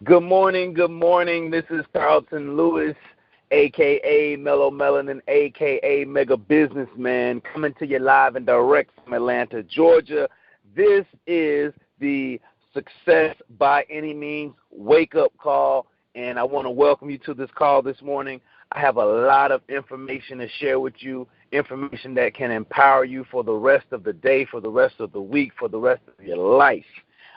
Good morning, good morning. This is Carlton Lewis, aka Mellow Melanin, aka Mega Businessman, coming to you live and direct from Atlanta, Georgia. This is the Success by Any Means wake up call, and I want to welcome you to this call this morning. I have a lot of information to share with you, information that can empower you for the rest of the day, for the rest of the week, for the rest of your life.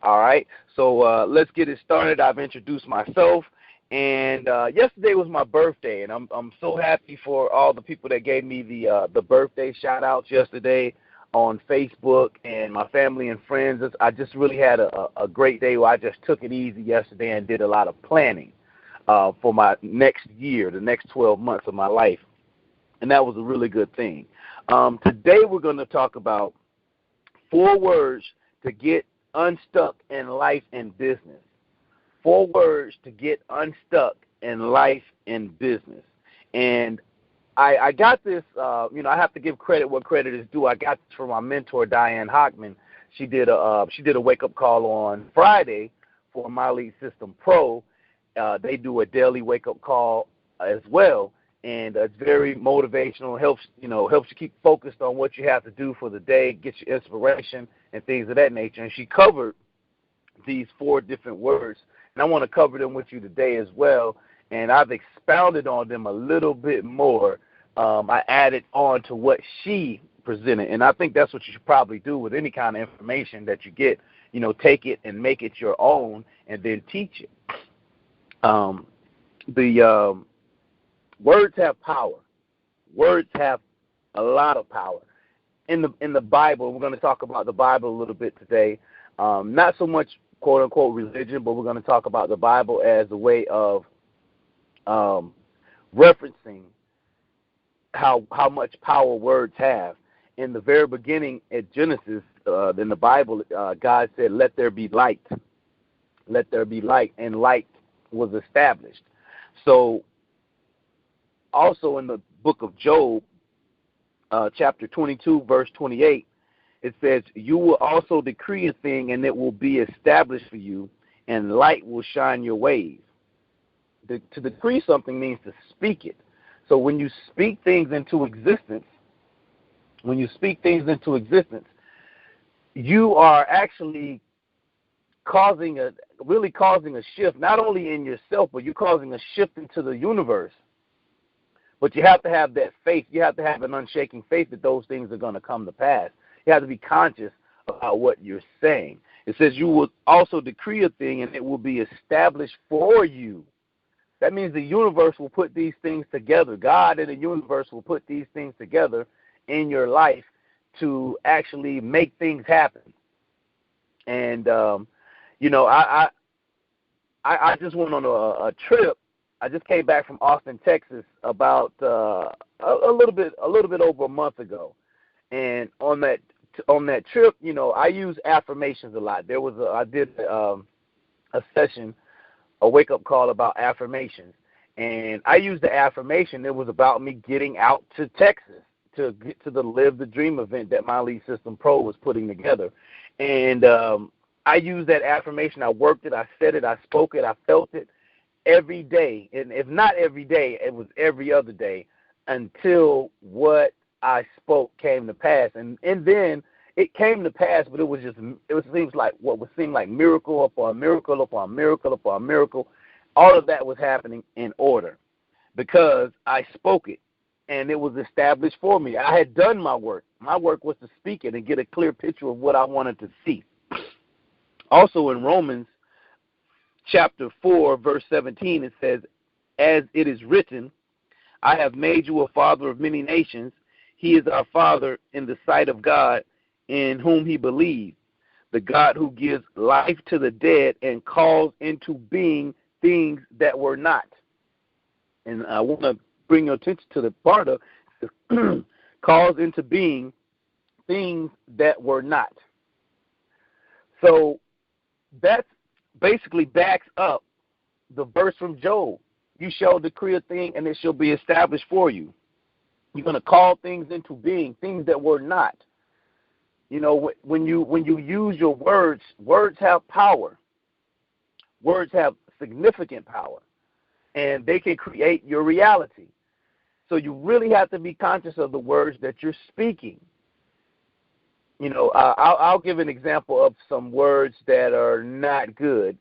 All right, so let's get it started. I've introduced myself, and yesterday was my birthday, and I'm so happy for all the people that gave me the birthday shout outs yesterday on Facebook, and my family and friends. I just really had a great day where I just took it easy yesterday and did a lot of planning for my next year, the next 12 months of my life, and that was a really good thing. Today we're going to talk about 4 words to get unstuck in life and business. 4 words to get unstuck in life and business. And I got this, I have to give credit where credit is due. I got this from my mentor, Diane Hockman. She did a wake-up call on Friday for My Lead System Pro. They do a daily wake-up call as well. And it's very motivational, helps you keep focused on what you have to do for the day, gets you inspiration and things of that nature. And she covered these 4 different words, and I want to cover them with you today as well. And I've expounded on them a little bit more. I added on to what she presented, and I think that's what you should probably do with any kind of information that you get. Take it and make it your own, and then teach it. Words have power. Words have a lot of power. In the Bible, we're going to talk about the Bible a little bit today. Not so much quote unquote religion, but we're going to talk about the Bible as a way of referencing how much power words have. In the very beginning at Genesis, in the Bible, God said, "Let there be light. Let there be light," and light was established. So also in the book of Job, chapter 22, verse 28, it says, "You will also decree a thing, and it will be established for you, and light will shine your ways." To decree something means to speak it. So when you speak things into existence, you are actually causing a shift, not only in yourself, but you're causing a shift into the universe. But you have to have that faith. You have to have an unshaking faith that those things are going to come to pass. You have to be conscious about what you're saying. It says you will also decree a thing, and it will be established for you. That means the universe will put these things together. God and the universe will put these things together in your life to actually make things happen. And, I just went on a trip. I just came back from Austin, Texas, about a little bit over a month ago, and on that trip, I use affirmations a lot. I did a session, a wake up call about affirmations, and I used the affirmation. It was about me getting out to Texas to get to the Live the Dream event that My Lead System Pro was putting together, and I used that affirmation. I worked it. I said it. I spoke it. I felt it every day, and if not every day, it was every other day until what I spoke came to pass. And then it came to pass, but it seems like what would seem like miracle upon miracle upon miracle upon miracle. All of that was happening in order because I spoke it, and it was established for me. I had done my work. My work was to speak it and get a clear picture of what I wanted to see. Also in Romans chapter 4, verse 17, it says, "As it is written, I have made you a father of many nations. He is our father in the sight of God, in whom he believed, the God who gives life to the dead and calls into being things that were not." And I want to bring your attention to the part of calls into being things that were not. So that's basically backs up the verse from Job. You shall decree a thing, and it shall be established for you. You're going to call things into being, things that were not. When you use your words, words have power. Words have significant power, and they can create your reality. So you really have to be conscious of the words that you're speaking. I'll give an example of some words that are not good.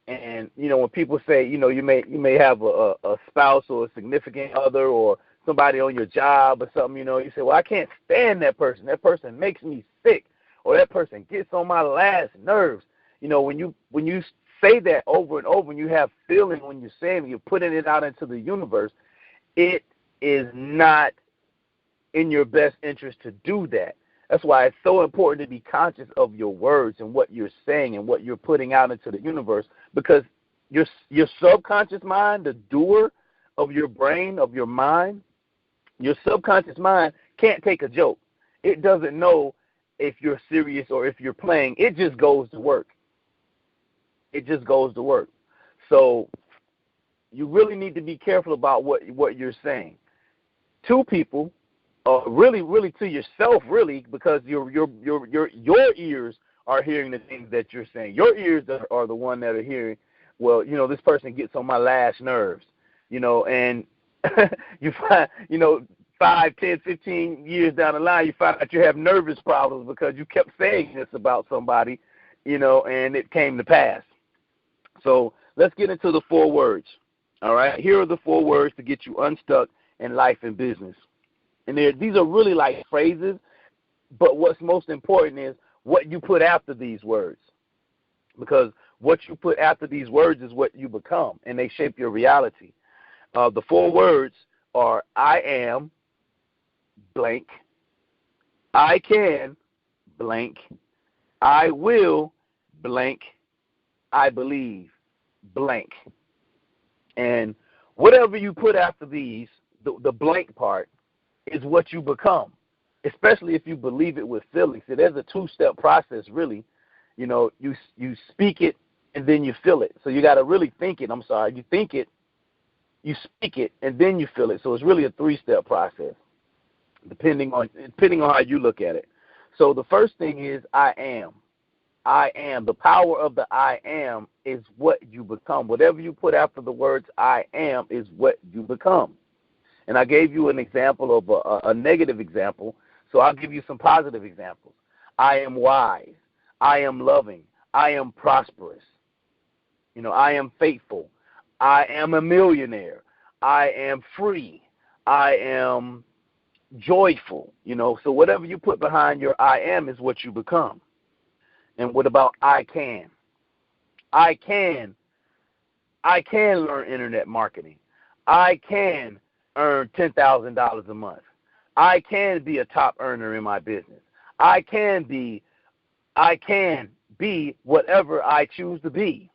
And, when people say, you may have a spouse or a significant other or somebody on your job or something, you say, well, I can't stand that person. That person makes me sick, or that person gets on my last nerves. When you say that over and over and you have feeling when you're saying it, you're putting it out into the universe, it is not in your best interest to do that. That's why it's so important to be conscious of your words and what you're saying and what you're putting out into the universe, because your subconscious mind, the doer of your brain, of your mind, your subconscious mind can't take a joke. It doesn't know if you're serious or if you're playing. It just goes to work. It just goes to work. So you really need to be careful about what you're saying to people. Really to yourself, really, because your ears are hearing the things that you're saying. Your ears are the one that are hearing, well, this person gets on my last nerves, and you find, 5, 10, 15 years down the line, you find out you have nervous problems because you kept saying this about somebody, and it came to pass. So let's get into the 4 words, all right? Here are the 4 words to get you unstuck in life and business. And these are really like phrases, but what's most important is what you put after these words. Because what you put after these words is what you become, and they shape your reality. The 4 words are I am, blank, I can, blank, I will, blank, I believe, blank. And whatever you put after these, the blank part, is what you become, especially if you believe it with feelings. So there's a 2-step process, really. You speak it, and then you feel it. So you got to really think it. You think it, you speak it, and then you feel it. So it's really a 3-step process, depending on how you look at it. So the first thing is I am. I am. The power of the I am is what you become. Whatever you put after the words I am is what you become. And I gave you an example of a negative example, so I'll give you some positive examples. I am wise. I am loving. I am prosperous. I am faithful. I am a millionaire. I am free. I am joyful. So whatever you put behind your I am is what you become. And what about I can? I can learn internet marketing. I can earn $10,000 a month. I can be a top earner in my business. I can be whatever I choose to be.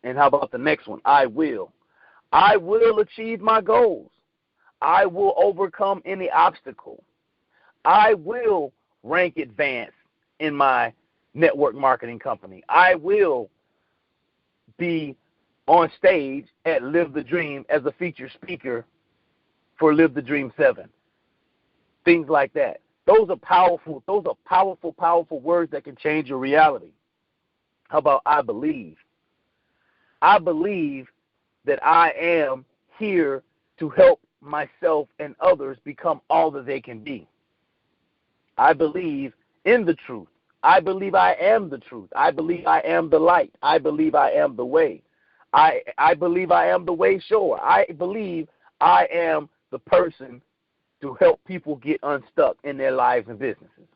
And how about the next one? I will. I will achieve my goals. I will overcome any obstacle. I will rank advance in my network marketing company. I will be on stage at Live the Dream as a featured speaker for Live the Dream 7. Things like that. Those are powerful words that can change your reality. How about I believe? I believe that I am here to help myself and others become all that they can be. I believe in the truth. I believe I am the truth. I believe I am the light. I believe I am the way. I believe I am the way shower. I believe I am the person to help people get unstuck in their lives and businesses.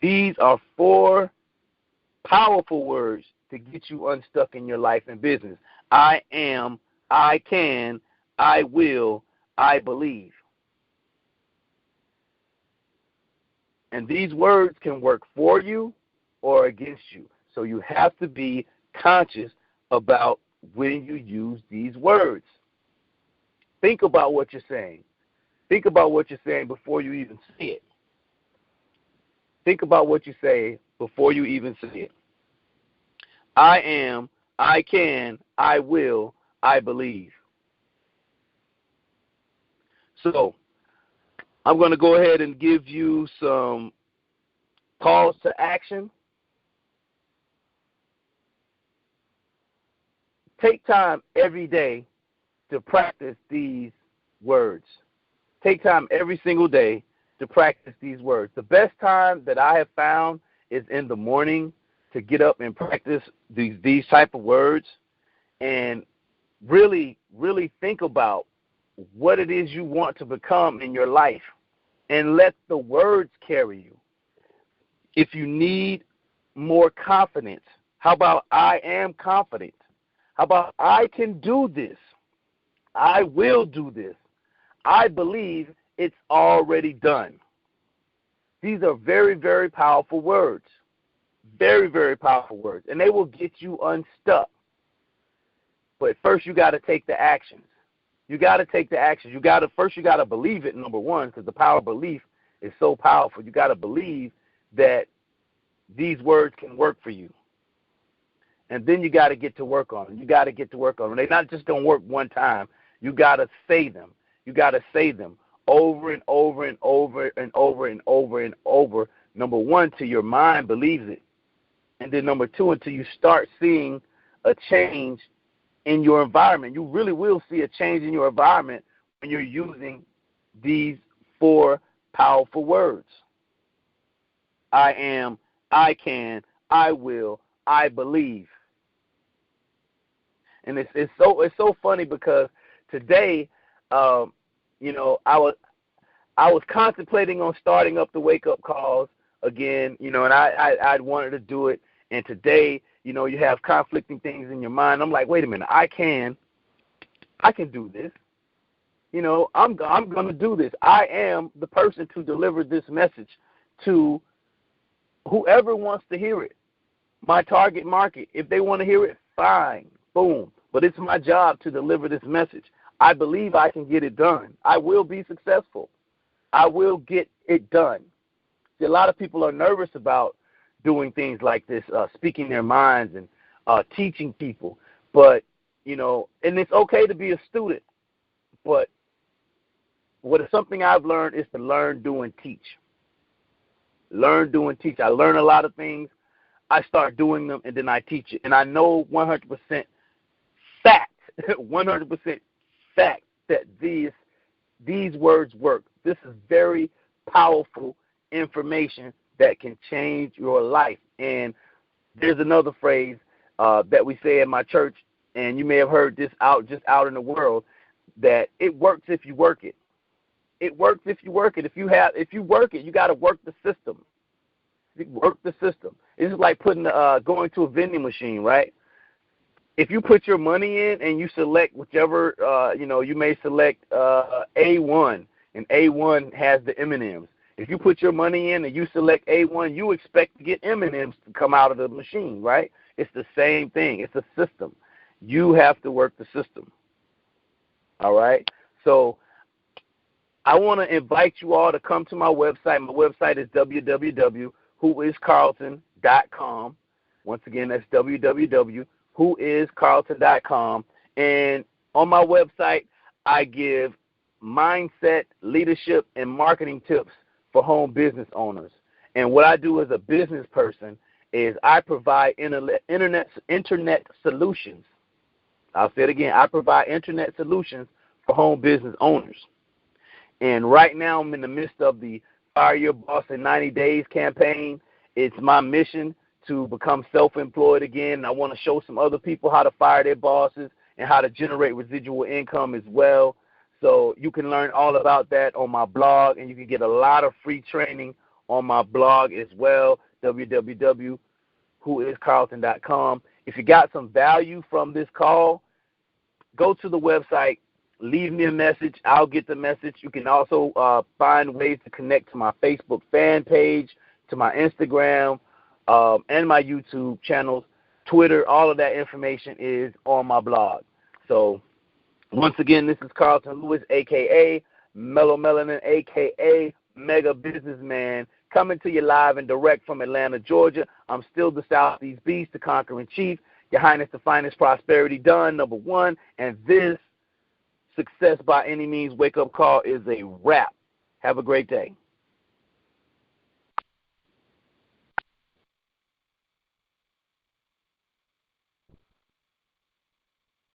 These are 4 powerful words to get you unstuck in your life and business. I am, I can, I will, I believe. And these words can work for you or against you. So you have to be conscious about when you use these words. Think about what you're saying. Think about what you're saying before you even say it. Think about what you say before you even say it. I am, I can, I will, I believe. So I'm going to go ahead and give you some calls to action. Take time every day to practice these words. Take time every single day to practice these words. The best time that I have found is in the morning to get up and practice these type of words and really, really think about what it is you want to become in your life and let the words carry you. If you need more confidence, how about I am confident? How about I can do this? I will do this. I believe it's already done. These are very, very powerful words. Very, very powerful words. And they will get you unstuck. But first you got to take the actions. You got to take the actions. You got to believe it, number one, because the power of belief is so powerful. You got to believe that these words can work for you. And then you got to get to work on them. You got to get to work on them. They're not just going to work one time. You got to say them. You got to say them over and over and over and over and over and over. Number one, till your mind believes it. And then number two, until you start seeing a change in your environment. You really will see a change in your environment when you're using these 4 powerful words. I am, I can, I will, I believe. And it's so funny because today, I was contemplating on starting up the wake up calls again, and I wanted to do it. And today, you have conflicting things in your mind. I'm like, wait a minute, I can do this. I'm going to do this. I am the person to deliver this message to whoever wants to hear it. My target market, if they want to hear it, fine, boom. But it's my job to deliver this message. I believe I can get it done. I will be successful. I will get it done. See, a lot of people are nervous about doing things like this, speaking their minds and teaching people. But, and it's okay to be a student. But what is something I've learned is to learn, do, and teach. Learn, do, and teach. I learn a lot of things. I start doing them, and then I teach it. And I know 100% fact, 100% fact that these words work. This is very powerful information that can change your life. And there's another phrase that we say in my church, and you may have heard this out in the world, that it works if you work it. It works if you work it. If you work it, you got to work the system. You work the system. It's like going to a vending machine, right? If you put your money in and you select whichever, you may select A1, and A1 has the M&Ms. If you put your money in and you select A1, you expect to get M&Ms to come out of the machine, right? It's the same thing. It's a system. You have to work the system. All right? So I want to invite you all to come to my website. My website is www.whoiscarlton.com. Once again, that's www.whoiscarlton.com. And on my website, I give mindset, leadership, and marketing tips for home business owners. And what I do as a business person is I provide internet solutions. I'll say it again. I provide internet solutions for home business owners. And right now I'm in the midst of the Fire Your Boss in 90 Days campaign. It's my mission to become self-employed again. I want to show some other people how to fire their bosses and how to generate residual income as well. So you can learn all about that on my blog, and you can get a lot of free training on my blog as well, www.whoiscarlton.com. If you got some value from this call, go to the website, leave me a message. I'll get the message. You can also find ways to connect to my Facebook fan page, to my Instagram, and my YouTube channels, Twitter. All of that information is on my blog. So once again, this is Carlton Lewis, a.k.a. Mellow Melanin, a.k.a. Mega Businessman, coming to you live and direct from Atlanta, Georgia. I'm still the Southeast Beast, the Conquering Chief, Your Highness, the finest prosperity done, number one. And this Success by Any Means wake-up call is a wrap. Have a great day.